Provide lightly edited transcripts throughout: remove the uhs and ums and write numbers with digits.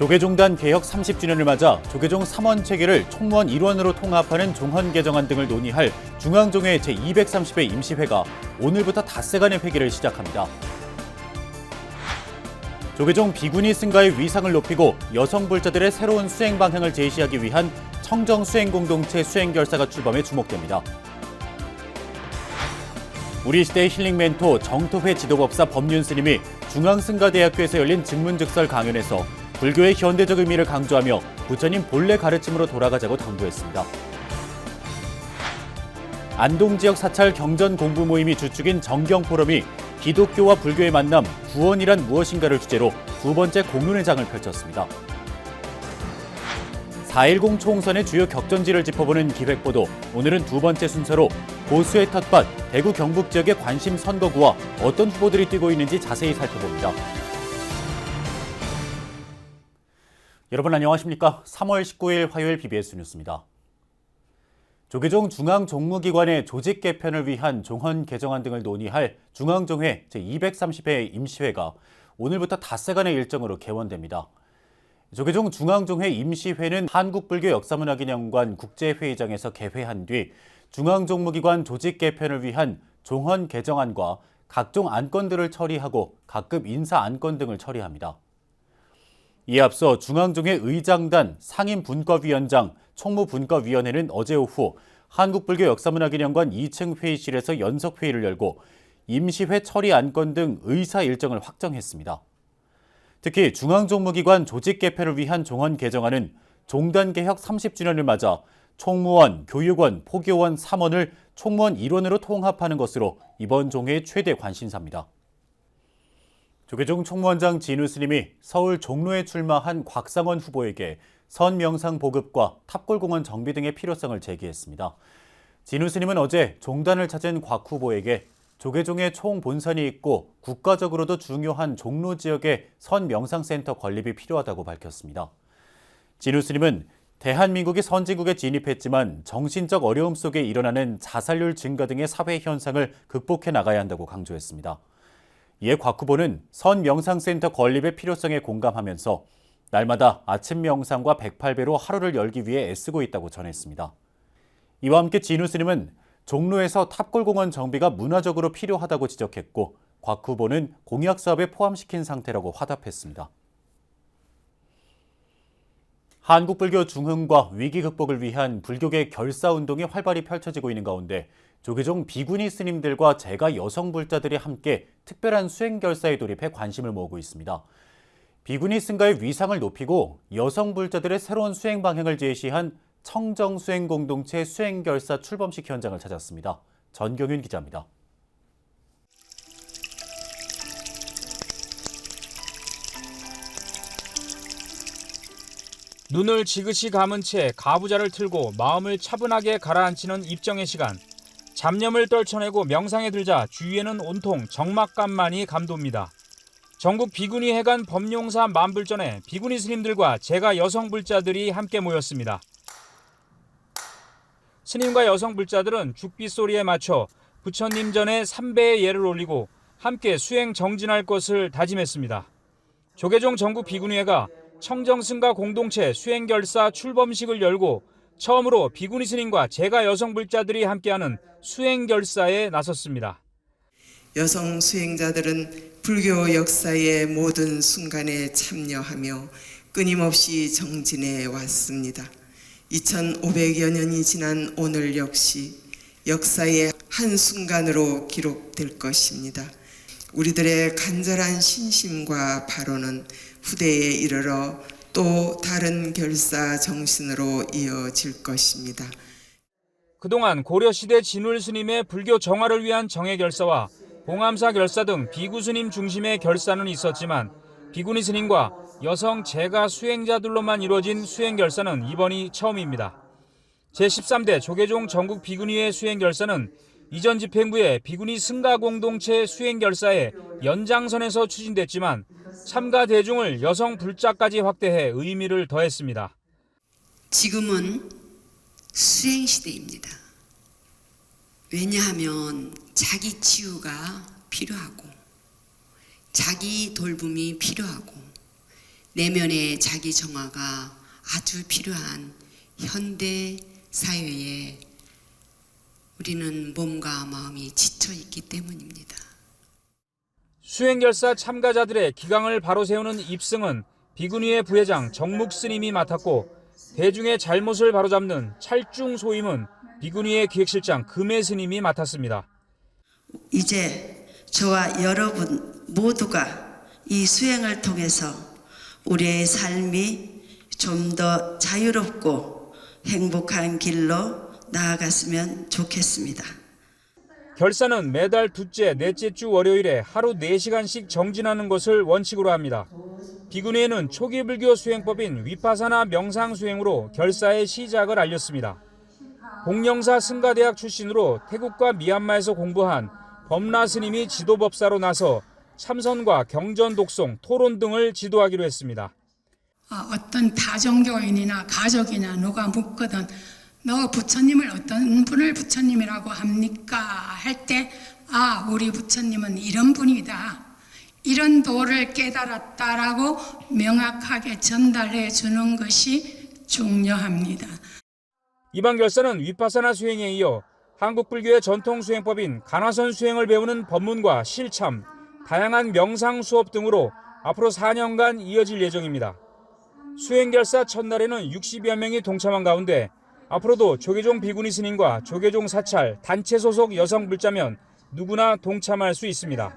조계종단 개혁 30주년을 맞아 조계종 3원 체계를 총무원 1원으로 통합하는 종헌 개정안 등을 논의할 중앙종회 제230회 임시회가 오늘부터 닷새간의 회기를 시작합니다. 조계종 비군이 승가의 위상을 높이고 여성 불자들의 새로운 수행 방향을 제시하기 위한 청정 수행 공동체 수행 결사가 출범해 주목됩니다. 우리 시대의 힐링 멘토 정토회 지도법사 법륜 스님이 중앙승가대학교에서 열린 증문즉설 강연에서 불교의 현대적 의미를 강조하며 부처님 본래 가르침으로 돌아가자고 당부했습니다. 안동지역 사찰 경전 공부 모임이 주축인 정경포럼이 기독교와 불교의 만남, 구원이란 무엇인가를 주제로 두 번째 공론회장을 펼쳤습니다. 4.10 총선의 주요 격전지를 짚어보는 기획보도, 오늘은 두 번째 순서로 보수의 텃밭, 대구 경북 지역의 관심 선거구와 어떤 후보들이 뛰고 있는지 자세히 살펴봅니다. 여러분 안녕하십니까? 3월 19일 화요일 BBS 뉴스입니다. 조계종 중앙종무기관의 조직 개편을 위한 종헌 개정안 등을 논의할 중앙종회 제230회 임시회가 오늘부터 닷새간의 일정으로 개원됩니다. 조계종 중앙종회 임시회는 한국불교역사문화기념관 국제회의장에서 개회한 뒤 중앙종무기관 조직 개편을 위한 종헌 개정안과 각종 안건들을 처리하고 각급 인사 안건 등을 처리합니다. 이에 앞서 중앙종회 의장단, 상임분과위원장, 총무분과위원회는 어제 오후 한국불교역사문화기념관 2층 회의실에서 연석회의를 열고 임시회 처리 안건 등 의사 일정을 확정했습니다. 특히 중앙종무기관 조직 개편을 위한 종헌 개정안은 종단 개혁 30주년을 맞아 총무원, 교육원, 포교원 3원을 총무원 1원으로 통합하는 것으로 이번 종회의 최대 관심사입니다. 조계종 총무원장 진우 스님이 서울 종로에 출마한 곽상원 후보에게 선명상 보급과 탑골공원 정비 등의 필요성을 제기했습니다. 진우 스님은 어제 종단을 찾은 곽 후보에게 조계종에 총 본선이 있고 국가적으로도 중요한 종로 지역의 선명상센터 건립이 필요하다고 밝혔습니다. 진우 스님은 대한민국이 선진국에 진입했지만 정신적 어려움 속에 일어나는 자살률 증가 등의 사회 현상을 극복해 나가야 한다고 강조했습니다. 이에 곽 후보는 선명상센터 건립의 필요성에 공감하면서 날마다 아침 명상과 108배로 하루를 열기 위해 애쓰고 있다고 전했습니다. 이와 함께 진우 스님은 종로에서 탑골공원 정비가 문화적으로 필요하다고 지적했고 곽 후보는 공약 사업에 포함시킨 상태라고 화답했습니다. 한국불교 중흥과 위기 극복을 위한 불교계 결사운동이 활발히 펼쳐지고 있는 가운데 조계종 비구니 스님들과 제가 여성 불자들이 함께 특별한 수행결사에 돌입해 관심을 모으고 있습니다. 비구니 승가의 위상을 높이고 여성 불자들의 새로운 수행 방향을 제시한 청정수행공동체 수행결사 출범식 현장을 찾았습니다. 전경윤 기자입니다. 눈을 지그시 감은 채 가부좌를 틀고 마음을 차분하게 가라앉히는 입정의 시간. 잡념을 떨쳐내고 명상에 들자 주위에는 온통 적막감만이 감돕니다. 전국 비구니 회관 법용사 만불전에 비구니 스님들과 제가 여성 불자들이 함께 모였습니다. 스님과 여성 불자들은 죽빛 소리에 맞춰 부처님 전에 3배의 예를 올리고 함께 수행 정진할 것을 다짐했습니다. 조계종 전국 비구니회가 청정승가 공동체 수행결사 출범식을 열고 처음으로 비구니 스님과 제가 여성 불자들이 함께하는 수행결사에 나섰습니다. 여성 수행자들은 불교 역사의 모든 순간에 참여하며 끊임없이 정진해 왔습니다. 2500여 년이 지난 오늘 역시 역사의 한순간으로 기록될 것입니다. 우리들의 간절한 신심과 발언은 후대에 이르러 또 다른 결사 정신으로 이어질 것입니다. 그동안 고려시대 진울 스님의 불교 정화를 위한 정해결사와 봉암사 결사 등 비구 스님 중심의 결사는 있었지만 비구니 스님과 여성 제가 수행자들로만 이루어진 수행결사는 이번이 처음입니다. 제13대 조계종 전국 비구니회 수행결사는 이전 집행부의 비구니 승가공동체 수행결사의 연장선에서 추진됐지만 참가 대중을 여성 불자까지 확대해 의미를 더했습니다. 지금은 수행시대입니다. 왜냐하면 자기 치유가 필요하고 자기 돌봄이 필요하고 내면의 자기 정화가 아주 필요한 현대 사회에 우리는 몸과 마음이 지쳐 있기 때문입니다. 수행결사 참가자들의 기강을 바로 세우는 입승은 비구니의 부회장 정묵 스님이 맡았고, 대중의 잘못을 바로잡는 찰중 소임은 비구니의 기획실장 금혜 스님이 맡았습니다. 이제 저와 여러분 모두가 이 수행을 통해서 우리의 삶이 좀 더 자유롭고 행복한 길로 나아갔으면 좋겠습니다. 결사는 매달 둘째, 넷째 주 월요일에 하루 4시간씩 정진하는 것을 원칙으로 합니다. 비구니에는 초기 불교 수행법인 위파사나 명상 수행으로 결사의 시작을 알렸습니다. 공영사 승가대학 출신으로 태국과 미얀마에서 공부한 범라 스님이 지도법사로 나서 참선과 경전 독송, 토론 등을 지도하기로 했습니다. 어떤 다종교인이나 가족이나 누가 묻거든 너 부처님을 어떤 분을 부처님이라고 합니까? 할 때 우리 부처님은 이런 분이다. 이런 도를 깨달았다라고 명확하게 전달해 주는 것이 중요합니다. 이번 결사는 위파사나 수행에 이어 한국 불교의 전통 수행법인 간화선 수행을 배우는 법문과 실참, 다양한 명상 수업 등으로 앞으로 4년간 이어질 예정입니다. 수행결사 첫날에는 60여 명이 동참한 가운데 앞으로도 조계종 비구니 스님과 조계종 사찰, 단체 소속 여성 불자면 누구나 동참할 수 있습니다.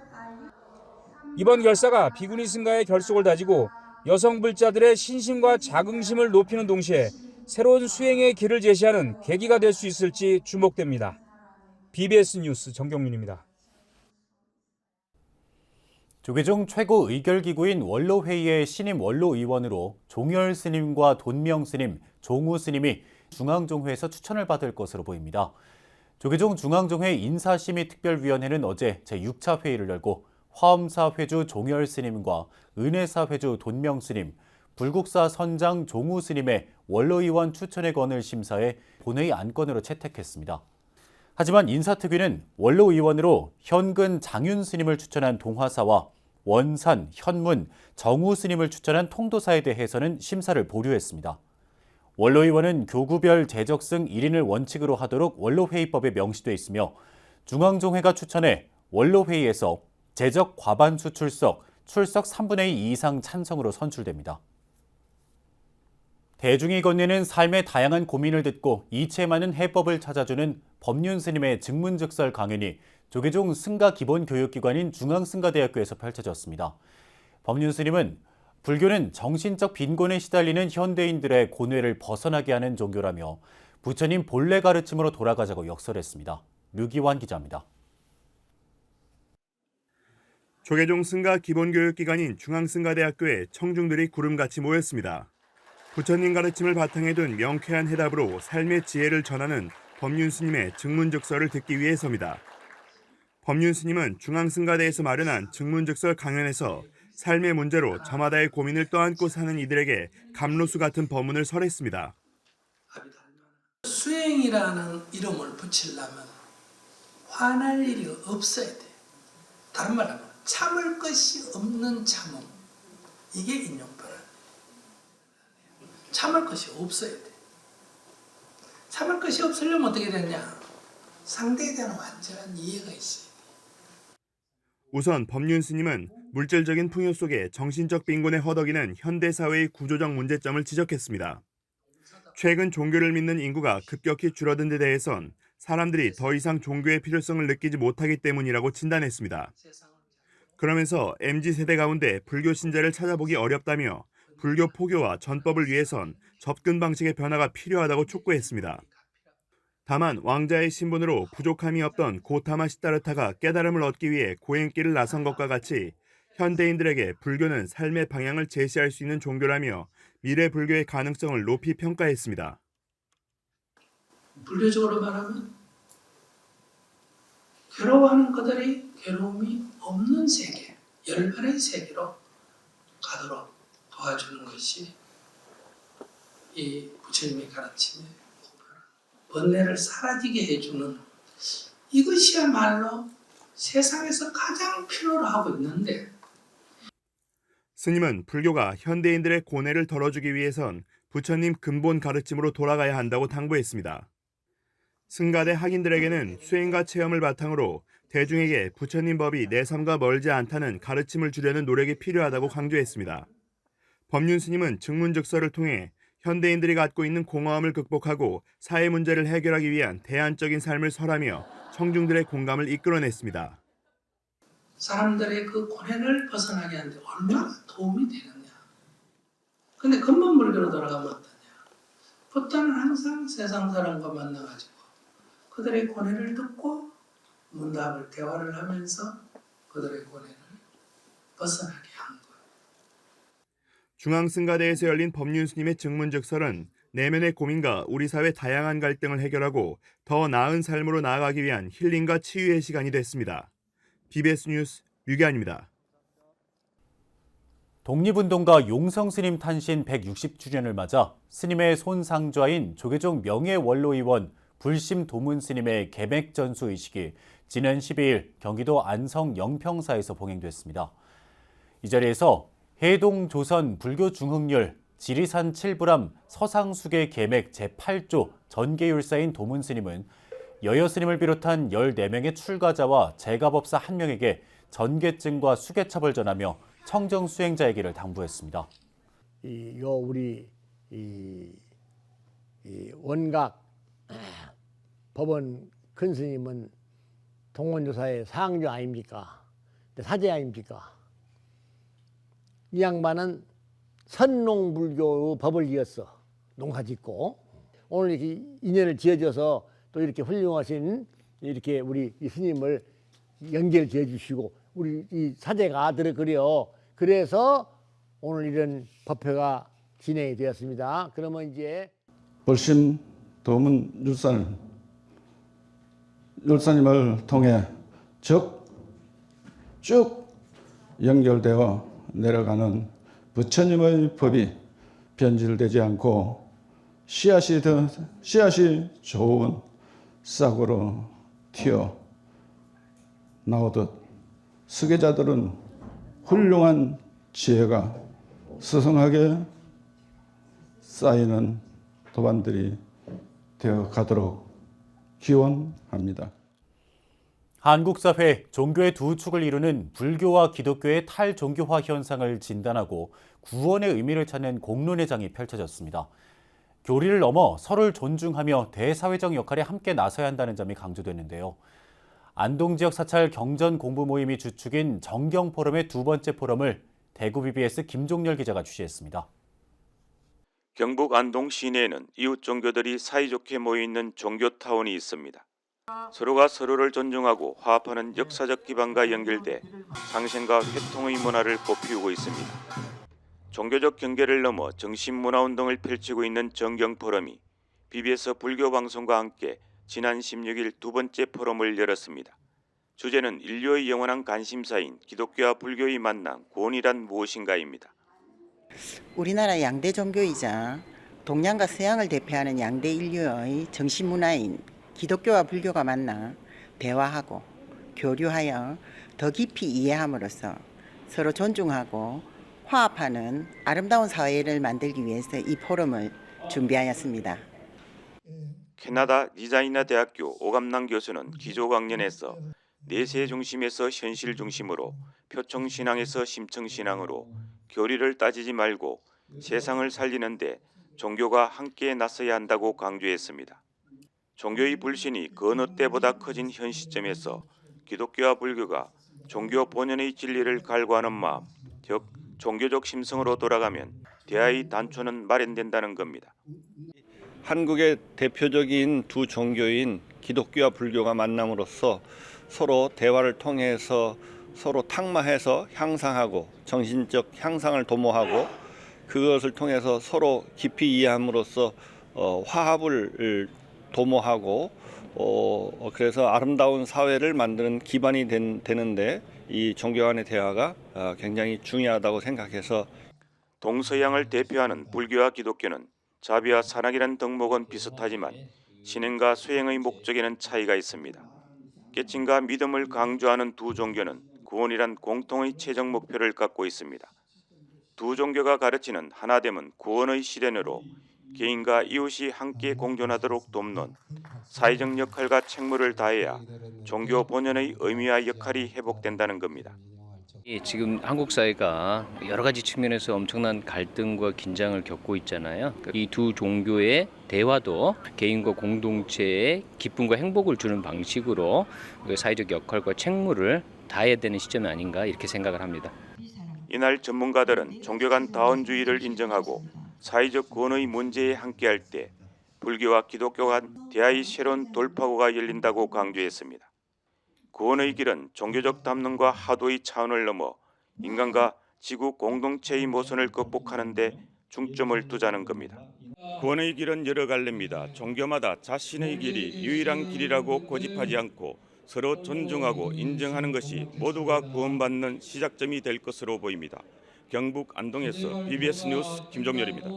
이번 결사가 비구니 승가의 결속을 다지고 여성 불자들의 신심과 자긍심을 높이는 동시에 새로운 수행의 길을 제시하는 계기가 될 수 있을지 주목됩니다. BBS 뉴스 정경윤입니다. 조계종 최고 의결기구인 원로회의의 신임 원로의원으로 종열 스님과 돈명 스님, 종우 스님이 중앙종회에서 추천을 받을 것으로 보입니다. 조계종 중앙종회 인사심의특별위원회는 어제 제6차 회의를 열고 화엄사 회주 종열 스님과 은혜사 회주 돈명 스님, 불국사 선장 종우 스님의 원로의원 추천의 건을 심사해 본회의 안건으로 채택했습니다. 하지만 인사특위는 원로의원으로 현근 장윤 스님을 추천한 동화사와 원산, 현문, 정우 스님을 추천한 통도사에 대해서는 심사를 보류했습니다. 원로의원은 교구별 재적승 1인을 원칙으로 하도록 원로회의법에 명시돼 있으며 중앙종회가 추천해 원로회의에서 재적 과반수 출석 3분의 2 이상 찬성으로 선출됩니다. 대중이 건네는 삶의 다양한 고민을 듣고 이치에 맞는 해법을 찾아주는 법륜 스님의 증문즉설 강연이 조계종 승가 기본교육기관인 중앙승가대학교에서 펼쳐졌습니다. 법륜 스님은 불교는 정신적 빈곤에 시달리는 현대인들의 고뇌를 벗어나게 하는 종교라며 부처님 본래 가르침으로 돌아가자고 역설했습니다. 류기환 기자입니다. 조계종 승가 기본교육기관인 중앙승가대학교에 청중들이 구름같이 모였습니다. 부처님 가르침을 바탕에 둔 명쾌한 해답으로 삶의 지혜를 전하는 법륜 스님의 증문즉설을 듣기 위해서입니다. 법륜 스님은 중앙승가대에서 마련한 증문즉설 강연에서 삶의 문제로 저마다의 고민을 떠안고 사는 이들에게 감로수 같은 법문을 설했습니다. 수행이라는 이름을 붙이려면 화날 일이 없어야 돼. 다른 말로 하면 참을 것이 없는 참음. 이게 인용표라. 참을 것이 없어야 돼. 참을 것이 없으려면 어떻게 되냐? 상대에 대한 완전한 이해가 있어야 돼. 우선 법륜 스님은 물질적인 풍요 속에 정신적 빈곤에 허덕이는 현대사회의 구조적 문제점을 지적했습니다. 최근 종교를 믿는 인구가 급격히 줄어든 데 대해선 사람들이 더 이상 종교의 필요성을 느끼지 못하기 때문이라고 진단했습니다. 그러면서 MZ세대 가운데 불교 신자를 찾아보기 어렵다며 불교 포교와 전법을 위해선 접근 방식의 변화가 필요하다고 촉구했습니다. 다만 왕자의 신분으로 부족함이 없던 고타마 시다르타가 깨달음을 얻기 위해 고행길을 나선 것과 같이 현대인들에게 불교는 삶의 방향을 제시할 수 있는 종교라며 미래 불교의 가능성을 높이 평가했습니다. 불교적으로 말하면 괴로워하는 그들이 괴로움이 없는 세계, 열반의 세계로 가도록 도와주는 것이 이 부처님의 가르침의 번뇌를 사라지게 해주는 이것이야말로 세상에서 가장 필요로 하고 있는데 스님은 불교가 현대인들의 고뇌를 덜어주기 위해선 부처님 근본 가르침으로 돌아가야 한다고 당부했습니다. 승가대 학인들에게는 수행과 체험을 바탕으로 대중에게 부처님 법이 내 삶과 멀지 않다는 가르침을 주려는 노력이 필요하다고 강조했습니다. 법륜 스님은 증문즉서를 통해 현대인들이 갖고 있는 공허함을 극복하고 사회 문제를 해결하기 위한 대안적인 삶을 설하며 청중들의 공감을 이끌어냈습니다. 사람들의 그 고뇌를 벗어나게 하는데 얼마나 도움이 되느냐. 근데 근본 불교로 돌아가면 어떠냐. 부처는 항상 세상 사람과 만나가지고 그들의 고뇌를 듣고 문답을 대화를 하면서 그들의 고뇌를 벗어나게 한 거예요. 중앙승가대에서 열린 법륜 스님의 증문즉설은 내면의 고민과 우리 사회 다양한 갈등을 해결하고 더 나은 삶으로 나아가기 위한 힐링과 치유의 시간이 됐습니다. BBS 뉴스 류기환입니다. 독립운동가 용성 스님 탄신 160주년을 맞아 스님의 손상좌인 조계종 명예원로의원 불심 도문 스님의 계맥 전수 의식이 지난 12일 경기도 안성 영평사에서 봉행됐습니다. 이 자리에서 해동 조선 불교 중흥률 지리산 칠부람 서상수계 계맥 제8조 전계율사인 도문 스님은 여여 스님을 비롯한 14명의 출가자와 제가법사 1명에게 전계증과 수계첩을 전하며 청정 수행자에게를 당부했습니다. 우리 원각 법원 큰 스님은 동원조사의 상조 아닙니까? 사제 아닙니까? 이 양반은 선농불교 법을 이었어. 농사짓고 오늘 이렇게 인연을 지어줘서 또 이렇게 훌륭하신 이렇게 우리 이 스님을 연결지어 주시고 우리 이 사제가 아들을 그려 그래서 오늘 이런 법회가 진행이 되었습니다. 그러면 이제 불심 도문 율사님을 통해 쭉 연결되어 내려가는 부처님의 법이 변질되지 않고 씨앗이 좋은 싹으로 튀어 나오듯 수계자들은 훌륭한 지혜가 스승하게 쌓이는 도반들이 되어 가도록 기원합니다. 한국 사회 종교의 두 축을 이루는 불교와 기독교의 탈종교화 현상을 진단하고 구원의 의미를 찾는 공론회장이 펼쳐졌습니다. 교리를 넘어 서로를 존중하며 대사회적 역할에 함께 나서야 한다는 점이 강조됐는데요. 안동 지역 사찰 경전 공부 모임이 주축인 정경 포럼의 두 번째 포럼을 대구 BBS 김종렬 기자가 취재했습니다. 경북 안동 시내에는 이웃 종교들이 사이좋게 모여있는 종교타운이 있습니다. 서로가 서로를 존중하고 화합하는 역사적 기반과 연결돼 상생과 회통의 문화를 꽃피우고 있습니다. 종교적 경계를 넘어 정신문화운동을 펼치고 있는 정경포럼이 BBS 불교방송과 함께 지난 16일 두 번째 포럼을 열었습니다. 주제는 인류의 영원한 관심사인 기독교와 불교의 만남, 구원이란 무엇인가입니다. 우리나라 양대 종교이자 동양과 서양을 대표하는 양대 인류의 정신문화인 기독교와 불교가 만나 대화하고 교류하여 더 깊이 이해함으로써 서로 존중하고 화합하는 아름다운 사회를 만들기 위해서 이 포럼을 준비하였습니다. 캐나다 리자이나 대학교 오감남 교수는 기조 강연에서 내세 중심에서 현실 중심으로, 표청신앙에서 심청신앙으로 교리를 따지지 말고 세상을 살리는데 종교가 함께 나서야 한다고 강조했습니다. 종교의 불신이 그 어느 때보다 커진 현 시점에서 기독교와 불교가 종교 본연의 진리를 갈구하는 마음, 즉 종교적 심성으로 돌아가면 대화의 단초는 마련된다는 겁니다. 한국의 대표적인 두 종교인 기독교와 불교가 만남으로써 서로 대화를 통해서 서로 탁마해서 향상하고 정신적 향상을 도모하고 그것을 통해서 서로 깊이 이해함으로써 화합을 도모하고 그래서 아름다운 사회를 만드는 기반이 되는데 이 종교 간의 대화가 굉장히 중요하다고 생각해서 동서양을 대표하는 불교와 기독교는 자비와 사랑이란 덕목은 비슷하지만 신행과 수행의 목적에는 차이가 있습니다. 깨침과 믿음을 강조하는 두 종교는 구원이란 공통의 최종 목표를 갖고 있습니다. 두 종교가 가르치는 하나됨은 구원의 실현으로 개인과 이웃이 함께 공존하도록 돕는 사회적 역할과 책무를 다해야 종교 본연의 의미와 역할이 회복된다는 겁니다. 지금 한국 사회가 여러 가지 측면에서 엄청난 갈등과 긴장을 겪고 있잖아요. 이 두 종교의 대화도 개인과 공동체에 기쁨과 행복을 주는 방식으로 사회적 역할과 책무를 다해야 되는 시점이 아닌가 이렇게 생각을 합니다. 이날 전문가들은 종교 간 다원주의를 인정하고 사회적 구원의 문제에 함께할 때 불교와 기독교 간 대화의 새로운 돌파구가 열린다고 강조했습니다. 구원의 길은 종교적 담론과 하도의 차원을 넘어 인간과 지구 공동체의 모순을 극복하는 데 중점을 두자는 겁니다. 구원의 길은 여러 갈래입니다. 종교마다 자신의 길이 유일한 길이라고 고집하지 않고 서로 존중하고 인정하는 것이 모두가 구원받는 시작점이 될 것으로 보입니다. 경북 안동에서 BBS 뉴스 김종열입니다.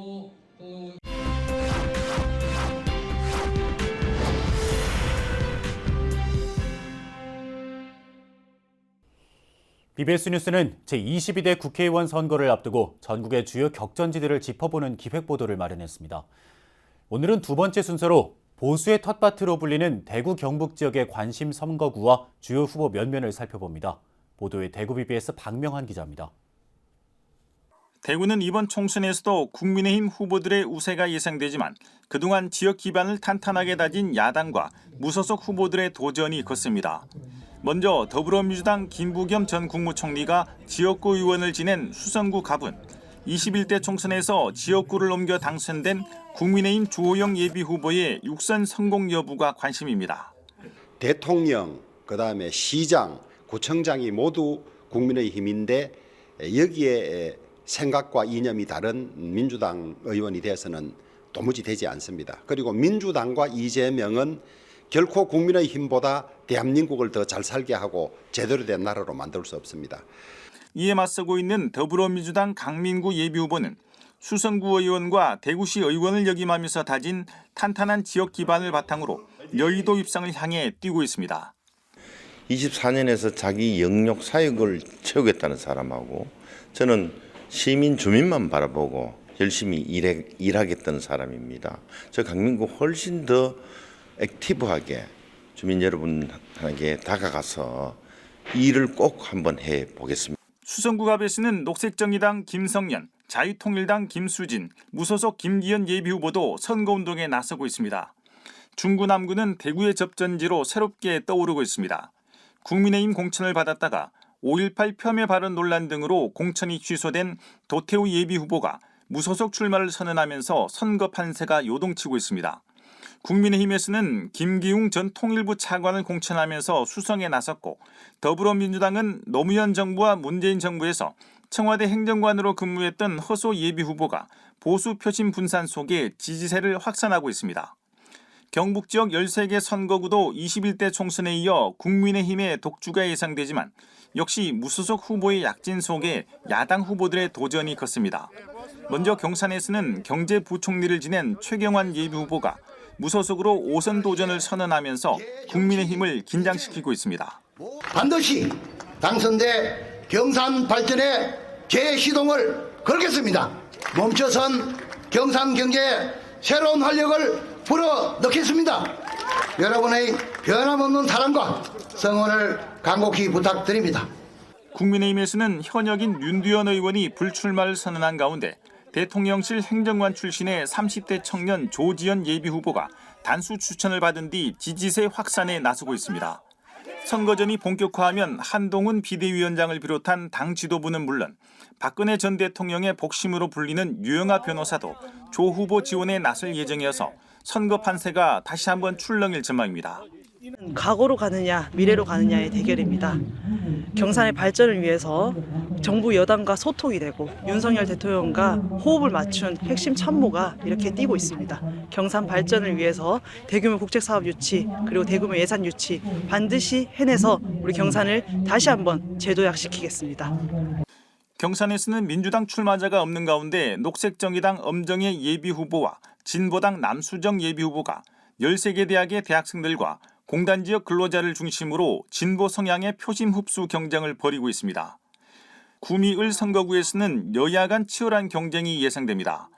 BBS 뉴스는 제22대 국회의원 선거를 앞두고 전국의 주요 격전지들을 짚어보는 기획보도를 마련했습니다. 오늘은 두 번째 순서로 보수의 텃밭으로 불리는 대구 경북 지역의 관심 선거구와 주요 후보 면면을 살펴봅니다. 보도에 대구 BBS 박명환 기자입니다. 대구는 이번 총선에서도 국민의힘 후보들의 우세가 예상되지만 그동안 지역 기반을 탄탄하게 다진 야당과 무소속 후보들의 도전이 컸습니다. 먼저 더불어민주당 김부겸 전 국무총리가 지역구 의원을 지낸 수성구 갑은 21대 총선에서 지역구를 옮겨 당선된 국민의힘 주호영 예비후보의 육선 성공 여부가 관심입니다. 대통령, 그다음에 시장, 구청장이 모두 국민의힘인데 여기에 생각과 이념이 다른 민주당 의원이 돼서는 도무지 되지 않습니다. 그리고 민주당과 이재명은 결코 국민의힘보다 대한민국을 더 잘 살게 하고 제대로 된 나라로 만들 수 없습니다. 이에 맞서고 있는 더불어민주당 강민구 예비후보는 수성구 의원과 대구시 의원을 역임하면서 다진 탄탄한 지역 기반을 바탕으로 여의도 입성을 향해 뛰고 있습니다. 24년에서 자기 영역 사역을 채우겠다는 사람하고 저는 시민 주민만 바라보고 열심히 일하겠다는 사람입니다. 저 강민구 훨씬 더 액티브하게 주민 여러분에게 다가가서 일을 꼭 한번 해보겠습니다. 수성구 갑에서는 녹색정의당 김성연, 자유통일당 김수진, 무소속 김기현 예비후보도 선거운동에 나서고 있습니다. 중구 남구는 대구의 접전지로 새롭게 떠오르고 있습니다. 국민의힘 공천을 받았다가 5.18 폄훼 발언 논란 등으로 공천이 취소된 도태우 예비후보가 무소속 출마를 선언하면서 선거 판세가 요동치고 있습니다. 국민의힘에서는 김기웅 전 통일부 차관을 공천하면서 수성에 나섰고 더불어민주당은 노무현 정부와 문재인 정부에서 청와대 행정관으로 근무했던 허소 예비후보가 보수 표심 분산 속에 지지세를 확산하고 있습니다. 경북 지역 13개 선거구도 21대 총선에 이어 국민의힘의 독주가 예상되지만 역시 무소속 후보의 약진 속에 야당 후보들의 도전이 컸습니다. 먼저 경산에서는 경제부총리를 지낸 최경환 예비후보가 무소속으로 5선 도전을 선언하면서 국민의힘을 긴장시키고 있습니다. 반드시 당선돼 경산 발전에 재시동을 걸겠습니다. 멈춰선 경산 경제에 새로운 활력을 불어넣겠습니다. 여러분의 변함없는 사랑과 성원을 간곡히 부탁드립니다. 국민의힘에서는 현역인 윤두현 의원이 불출마를 선언한 가운데 대통령실 행정관 출신의 30대 청년 조지현 예비후보가 단수 추천을 받은 뒤 지지세 확산에 나서고 있습니다. 선거전이 본격화하면 한동훈 비대위원장을 비롯한 당 지도부는 물론 박근혜 전 대통령의 복심으로 불리는 유영하 변호사도 조 후보 지원에 나설 예정이어서 선거 판세가 다시 한번 출렁일 전망입니다. 과거로 가느냐 미래로 가느냐의 대결입니다. 경산의 발전을 위해서 정부 여당과 소통이 되고 윤석열 대통령과 호흡을 맞춘 핵심 참모가 이렇게 뛰고 있습니다. 경산 발전을 위해서 대규모 국책사업 유치 그리고 대규모 예산 유치 반드시 해내서 우리 경산을 다시 한번 재도약시키겠습니다. 경산에서는 민주당 출마자가 없는 가운데 녹색정의당 엄정혜 예비후보와 진보당 남수정 예비후보가 13개 대학의 대학생들과 공단 지역 근로자를 중심으로 진보 성향의 표심 흡수 경쟁을 벌이고 있습니다. 구미을 선거구에서는 여야 간 치열한 경쟁이 예상됩니다.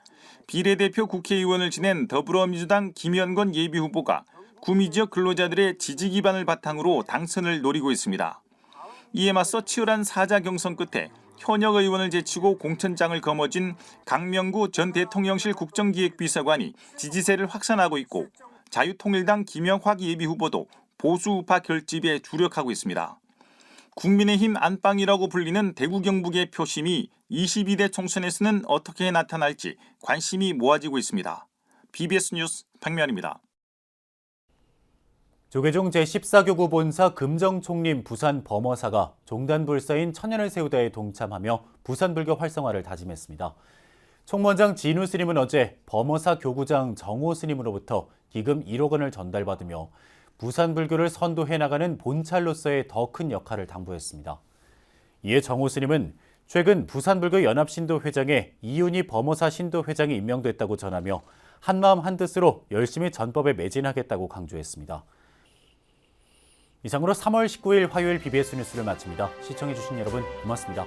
비례대표 국회의원을 지낸 더불어민주당 김현건 예비후보가 구미 지역 근로자들의 지지 기반을 바탕으로 당선을 노리고 있습니다. 이에 맞서 치열한 사자 경선 끝에 현역 의원을 제치고 공천장을 거머쥔 강명구 전 대통령실 국정기획비서관이 지지세를 확산하고 있고 자유통일당 김영확 예비후보도 보수 우파 결집에 주력하고 있습니다. 국민의힘 안방이라고 불리는 대구 경북의 표심이 22대 총선에서는 어떻게 나타날지 관심이 모아지고 있습니다. BBS 뉴스 박면입니다. 조계종 제14교구 본사 금정총림 부산 범어사가 종단불사인 천년을 세우다에 동참하며 부산불교 활성화를 다짐했습니다. 총무원장 진우 스님은 어제 범어사 교구장 정호 스님으로부터 기금 1억 원을 전달받으며 부산불교를 선도해 나가는 본찰로서의 더 큰 역할을 당부했습니다. 이에 정호 스님은 최근 부산불교 연합신도 회장에 이윤희 범어사 신도 회장이 임명됐다고 전하며 한마음 한뜻으로 열심히 전법에 매진하겠다고 강조했습니다. 이상으로 3월 19일 화요일 BBS 뉴스를 마칩니다. 시청해주신 여러분 고맙습니다.